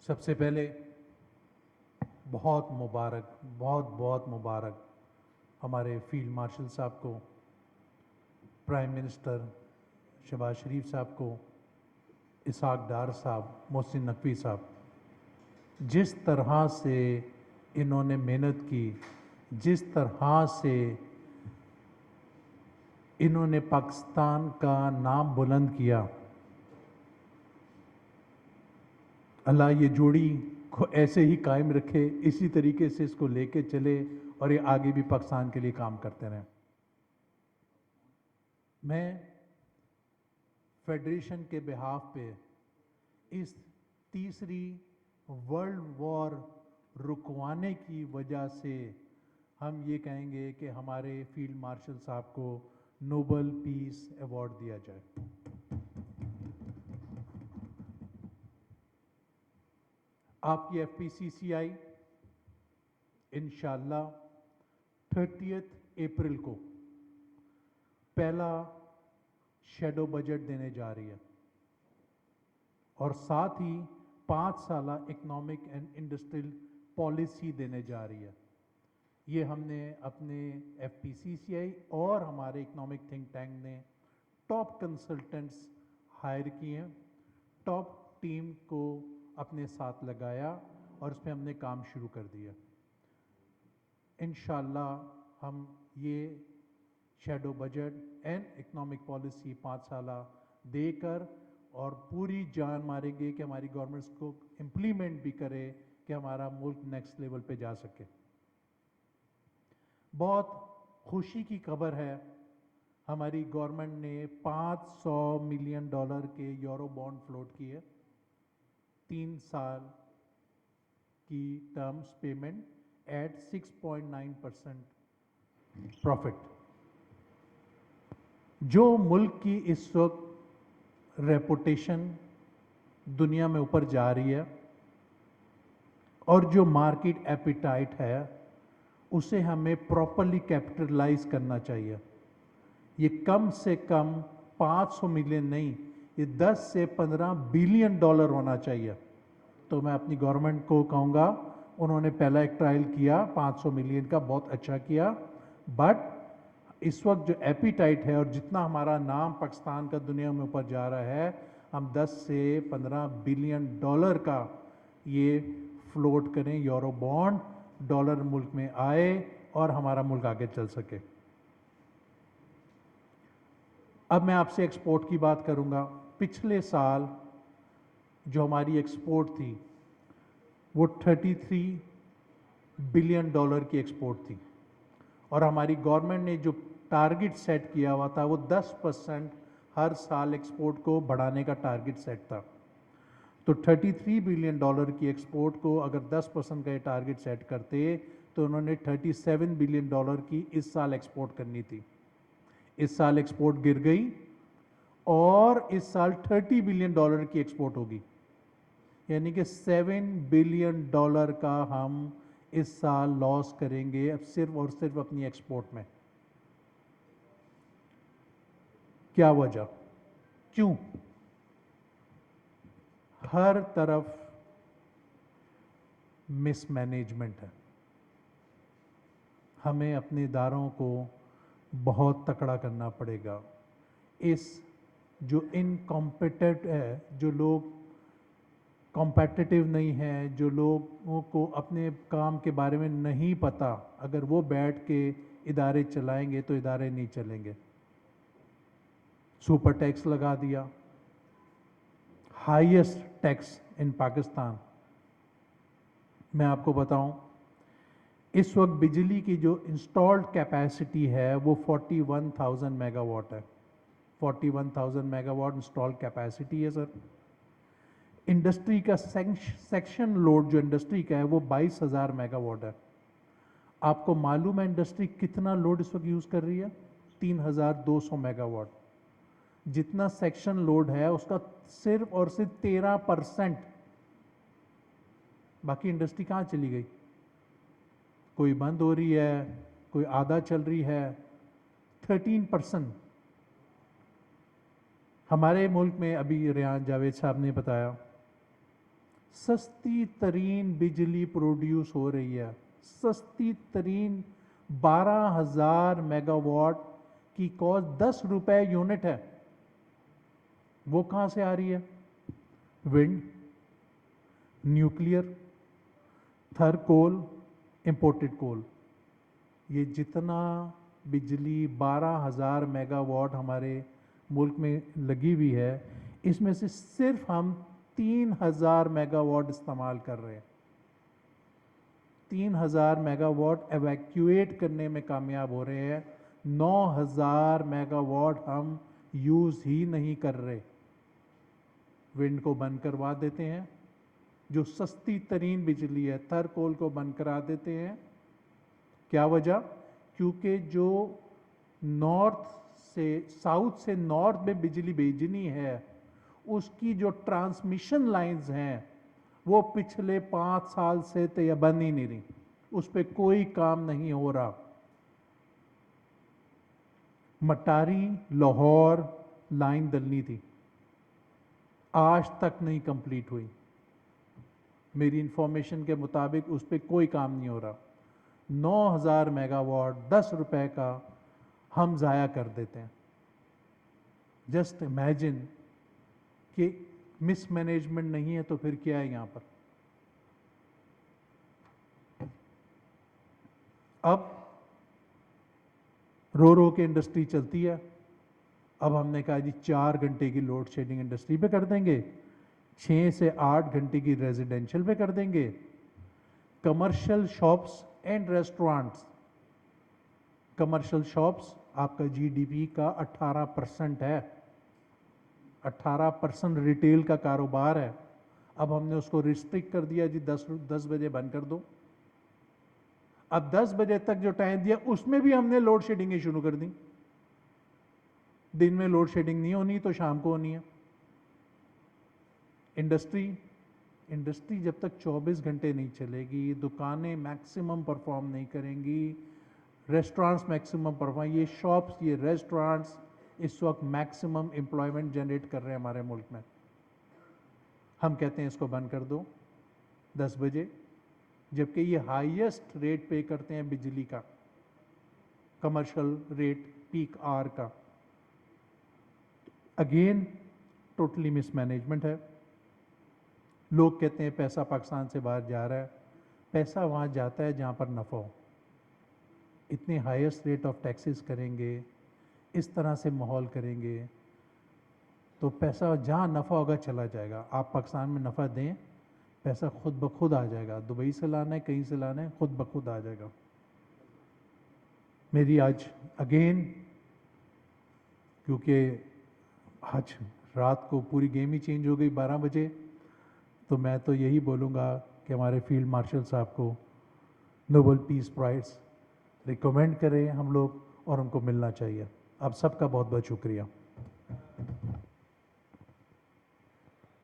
सबसे पहले बहुत मुबारक, बहुत बहुत मुबारक हमारे फील्ड मार्शल साहब को, प्राइम मिनिस्टर शहबाज शरीफ साहब को, इसाक डार साहब, मोहसिन नकवी साहब। जिस तरह से इन्होंने मेहनत की, जिस तरह से इन्होंने पाकिस्तान का नाम बुलंद किया, अल्लाह ये जोड़ी को ऐसे ही कायम रखे, इसी तरीके से इसको लेके चले और ये आगे भी पाकिस्तान के लिए काम करते रहें। मैं फेडरेशन के बिहाफ पे इस तीसरी वर्ल्ड वॉर रुकवाने की वजह से हम ये कहेंगे कि हमारे फील्ड मार्शल साहब को नोबल पीस अवार्ड दिया जाए। आपकी एफपीसीसीआई इंशाल्लाह 30 अप्रैल को पहला शेडो बजट देने जा रही है और साथ ही 5 साला इकोनॉमिक एंड इंडस्ट्रियल पॉलिसी देने जा रही है। ये हमने अपने एफपीसीसीआई और हमारे इकोनॉमिक थिंक टैंक ने टॉप कंसल्टेंट्स हायर किए हैं, टॉप टीम को अपने साथ लगाया और इसमें हमने काम शुरू कर दिया। इंशाल्लाह हम ये shadow budget and economic policy 5 साला देकर और पूरी जान मारेंगे कि हमारी गवर्नमेंट को इम्प्लीमेंट भी करे कि हमारा मुल्क नेक्स्ट लेवल पे जा सके। बहुत खुशी की खबर है, हमारी गवर्नमेंट ने $500 मिलियन के यूरो बॉन्ड फ्लोट किए, 3 साल की टर्म्स पेमेंट एट 6.9% प्रॉफिट। जो मुल्क की इस वक्त रेपुटेशन दुनिया में ऊपर जा रही है और जो मार्केट एपिटाइट है, उसे हमें प्रॉपरली कैपिटलाइज करना चाहिए। ये कम से कम 500 मिलियन नहीं, ये 10 से 15 बिलियन डॉलर होना चाहिए। तो मैं अपनी गवर्नमेंट को कहूँगा, उन्होंने पहला एक ट्रायल किया 500 मिलियन का, बहुत अच्छा किया, बट इस वक्त जो एपिटाइट है और जितना हमारा नाम पाकिस्तान का दुनिया में ऊपर जा रहा है, हम 10 से 15 बिलियन डॉलर का ये फ्लोट करें यूरो बॉन्ड, डॉलर मुल्क में आए और हमारा मुल्क आगे चल सके। अब मैं आपसे एक्सपोर्ट की बात करूंगा। पिछले साल जो हमारी एक्सपोर्ट थी वो 33 बिलियन डॉलर की एक्सपोर्ट थी और हमारी गवर्नमेंट ने जो टारगेट सेट किया हुआ था वो 10% हर साल एक्सपोर्ट को बढ़ाने का टारगेट सेट था। तो 33 बिलियन डॉलर की एक्सपोर्ट को अगर 10% का ये टारगेट सेट करते तो उन्होंने 37 बिलियन डॉलर की इस साल एक्सपोर्ट करनी थी। इस साल एक्सपोर्ट गिर गई और इस साल 30 बिलियन डॉलर की एक्सपोर्ट होगी, यानी कि 7 बिलियन डॉलर का हम इस साल लॉस करेंगे अब सिर्फ और सिर्फ अपनी एक्सपोर्ट में। क्या वजह, क्यों? हर तरफ मिसमैनेजमेंट है। हमें अपने इदारों को बहुत तकड़ा करना पड़ेगा। इस जो इनकॉम्पिटेंट है, जो लोग कॉम्पिटिटिव नहीं है, जो लोगों को अपने काम के बारे में नहीं पता, अगर वो बैठ के इदारे चलाएंगे तो इदारे नहीं चलेंगे। सुपर टैक्स लगा दिया, हाईएस्ट टैक्स इन पाकिस्तान। मैं आपको बताऊं, इस वक्त बिजली की जो इंस्टॉल्ड कैपेसिटी है वो 41,000 मेगावाट है। 41,000 मेगावाट इंस्टॉल्ड कैपेसिटी है सर। इंडस्ट्री का सेक्शन लोड जो इंडस्ट्री का है वो 22,000 मेगावाट है। आपको मालूम है इंडस्ट्री कितना लोड इस वक्त यूज कर रही है? 3,200 मेगावाट। जितना सेक्शन लोड है उसका सिर्फ और सिर्फ 13%। बाकी इंडस्ट्री कहाँ चली गई? कोई बंद हो रही है, कोई आधा चल रही है। 13%। हमारे मुल्क में अभी रियान जावेद साहब ने बताया सस्ती तरीन बिजली प्रोड्यूस हो रही है, सस्ती तरीन 12,000 मेगावाट की कॉस्ट 10 रुपए यूनिट है। वो कहां से आ रही है? विंड, न्यूक्लियर, थर कोल, इंपोर्टेड कोल। ये जितना बिजली 12,000 मेगावाट हमारे मुल्क में लगी हुई है, इसमें से सिर्फ हम 3,000 मेगावाट इस्तेमाल कर रहे हैं। 3,000 मेगावाट एवैक्यूएट करने में कामयाब हो रहे हैं, 9,000 मेगावाट हम यूज़ ही नहीं कर रहे। विंड को बंद करवा देते हैं, जो सस्ती तरीन बिजली है, थर कोल को बंद करा देते हैं। क्या वजह? क्योंकि जो नॉर्थ से साउथ से नॉर्थ में बिजली भेजनी है, उसकी जो ट्रांसमिशन लाइंस हैं वो पिछले 5 साल से तो यह बन ही नहीं रही, उस पर कोई काम नहीं हो रहा। मटारी लाहौर लाइन डलनी थी, आज तक नहीं कंप्लीट हुई। मेरी इंफॉर्मेशन के मुताबिक उस पर कोई काम नहीं हो रहा। 9,000 मेगावाट 10 रुपए का हम ज़ाया कर देते हैं। जस्ट इमेजिन कि मिसमैनेजमेंट नहीं है तो फिर क्या है यहाँ पर। अब रो रो के इंडस्ट्री चलती है। अब हमने कहा जी 4 घंटे की लोड शेडिंग इंडस्ट्री पे कर देंगे, 6 से 8 घंटे की रेजिडेंशियल पे कर देंगे। Commercial shops and restaurants, commercial shops आपका जीडीपी का 18% है, 18% रिटेल का कारोबार है। अब हमने उसको रिस्ट्रिक्ट कर दिया जी 10 बजे बंद कर दो। अब 10 बजे तक जो टाइम दिया उसमें भी हमने लोड शेडिंग शुरू कर दी। दिन में लोड शेडिंग नहीं होनी तो शाम को होनी है। इंडस्ट्री जब तक 24 घंटे नहीं चलेगी, दुकानें मैक्सिमम परफॉर्म नहीं करेंगी, रेस्टोरेंट्स मैक्सिमम परफॉर्म, ये शॉप्स, ये रेस्टोरेंट्स इस वक्त मैक्सिमम एम्प्लॉयमेंट जनरेट कर रहे हैं हमारे मुल्क में। हम कहते हैं इसको बंद कर दो 10 बजे, जबकि ये हाईएस्ट रेट पे करते हैं बिजली का, कमर्शियल रेट पीक आवर का। अगेन टोटली मिसमैनेजमेंट है। लोग कहते हैं पैसा पाकिस्तान से बाहर जा रहा है, पैसा वहाँ जाता है जहाँ पर नफ़ा हो। इतने हाईएस्ट रेट ऑफ टैक्सेस करेंगे, इस तरह से माहौल करेंगे तो पैसा जहाँ नफ़ा होगा चला जाएगा। आप पाकिस्तान में नफ़ा दें, पैसा खुद ब खुद आ जाएगा। दुबई से लाना है, कहीं से लाना है, खुद ब खुद आ जाएगा। मेरी आज अगेन, क्योंकि आज रात को पूरी गेम ही चेंज हो गई 12 बजे, तो मैं तो यही बोलूँगा कि हमारे फील्ड मार्शल साहब को नोबेल पीस प्राइज़ रिकमेंड करें हम लोग, और उनको मिलना चाहिए। आप सबका बहुत बहुत शुक्रिया।